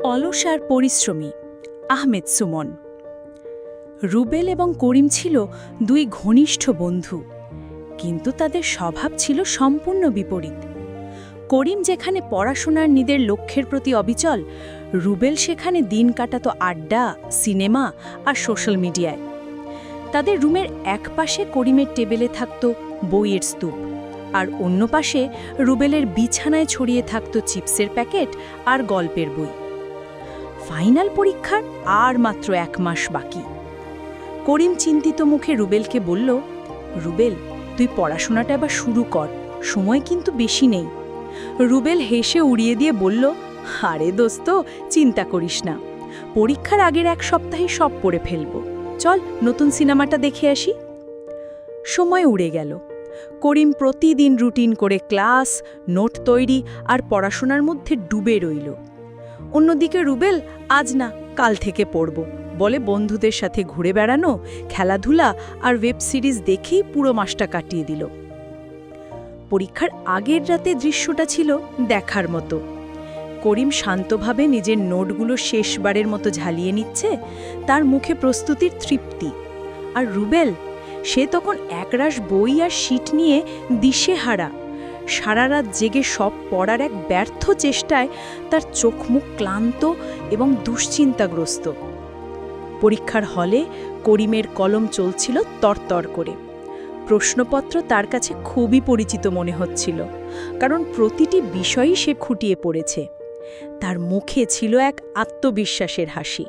অলস আর পরিশ্রমী আহমেদ সুমন। রুবেল এবং করিম ছিল দুই ঘনিষ্ঠ বন্ধু, কিন্তু তাদের স্বভাব ছিল সম্পূর্ণ বিপরীত। করিম যেখানে পড়াশোনার নিজের লক্ষ্যের প্রতি অবিচল, রুবেল সেখানে দিন কাটাতো আড্ডা, সিনেমা আর সোশ্যাল মিডিয়ায়। তাদের রুমের এক পাশে করিমের টেবিলে থাকত বইয়ের স্তূপ, আর অন্য পাশে রুবেলের বিছানায় ছড়িয়ে থাকত চিপসের প্যাকেট আর গল্পের বই। ফাইনাল পরীক্ষার আর মাত্র 1 মাস বাকি। করিম চিন্তিত মুখে রুবেলকে বলল, রুবেল, তুই পড়াশোনাটা এবার শুরু কর, সময় কিন্তু বেশি নেই। রুবেল হেসে উড়িয়ে দিয়ে বলল, আরে দোস্ত, চিন্তা করিস না, পরীক্ষার আগের 1 সপ্তাহে সব পড়ে ফেলব। চল নতুন সিনেমাটা দেখে আসি। সময় উড়ে গেল। করিম প্রতিদিন রুটিন করে ক্লাস, নোট তৈরি আর পড়াশোনার মধ্যে ডুবে রইল। অন্যদিকে রুবেল আজ না কাল থেকে পড়ব বলে বন্ধুদের সাথে ঘুরে বেড়ানো, খেলাধুলা আর ওয়েব সিরিজ দেখেই পুরো মাসটা কাটিয়ে দিল। পরীক্ষার আগের রাতে দৃশ্যটা ছিল দেখার মতো। করিম শান্তভাবে নিজের নোটগুলো শেষবারের মতো ঝালিয়ে নিচ্ছে, তার মুখে প্রস্তুতির তৃপ্তি। আর রুবেল, সে তখন একরাশ বই আর শীট নিয়ে দিশেহারা, সারা রাত জেগে সব পড়ার এক ব্যর্থ চেষ্টায় তার চোখ মুখ ক্লান্ত এবং দুশ্চিন্তাগ্রস্ত। পরীক্ষার হলে করিমের কলম চলছিল তরতর করে। প্রশ্নপত্র তার কাছে খুবই পরিচিত মনে হচ্ছিল, কারণ প্রতিটি বিষয়ই সে খুঁটিয়ে পড়েছে। তার মুখে ছিল এক আত্মবিশ্বাসের হাসি।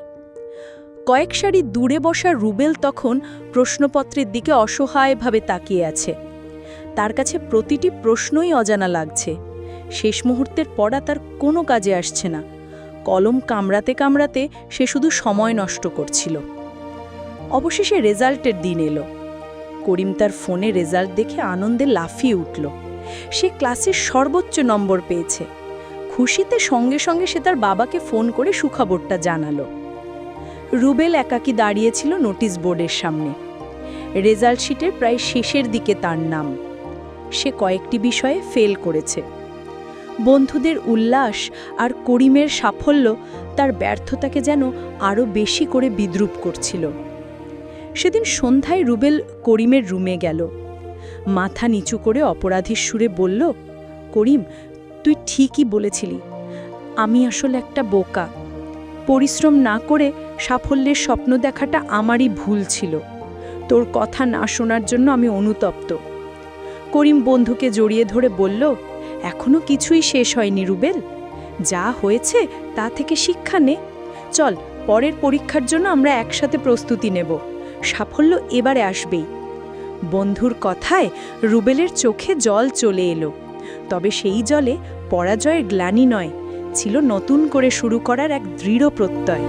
কয়েক সারি দূরে বসা রুবেল তখন প্রশ্নপত্রের দিকে অসহায়ভাবে তাকিয়ে আছে। তার কাছে প্রতিটি প্রশ্নই অজানা লাগছে। শেষ মুহূর্তের পড়া তার কোনো কাজে আসছে না। কলম কামড়াতে কামড়াতে সে শুধু সময় নষ্ট করছিল। অবশেষে রেজাল্টের দিন এলো। করিম তার ফোনে রেজাল্ট দেখে আনন্দে লাফিয়ে উঠল। সে ক্লাসের সর্বোচ্চ নম্বর পেয়েছে। খুশিতে সঙ্গে সঙ্গে সে তার বাবাকে ফোন করে সুখবরটা জানালো। রুবেল একাকী দাঁড়িয়েছিল নোটিশ বোর্ডের সামনে। রেজাল্ট শিটের প্রায় শেষের দিকে তার নাম। সে কয়েকটি বিষয়ে ফেল করেছে। বন্ধুদের উল্লাস আর করিমের সাফল্য তার ব্যর্থতাকে যেন আরও বেশি করে বিদ্রূপ করছিল। সেদিন সন্ধ্যায় রুবেল করিমের রুমে গেল। মাথা নিচু করে অপরাধীর সুরে বলল, করিম, তুই ঠিকই বলেছিলি, আমি আসলে একটা বোকা। পরিশ্রম না করে সাফল্যের স্বপ্ন দেখাটা আমারই ভুল ছিল। তোর কথা না শোনার জন্য আমি অনুতপ্ত। করিম বন্ধুকে জড়িয়ে ধরে বলল, এখনো কিছুই শেষ হয়নি রুবেল, যা হয়েছে তা থেকে শিক্ষা নে। চল, পরের পরীক্ষার জন্য আমরা একসাথে প্রস্তুতি নেব। সাফল্য এবারে আসবেই। বন্ধুর কথায় রুবেলের চোখে জল চলে এলো, তবে সেই জলে পরাজয়ের গ্লানি নয়, ছিল নতুন করে শুরু করার এক দৃঢ় প্রত্যয়।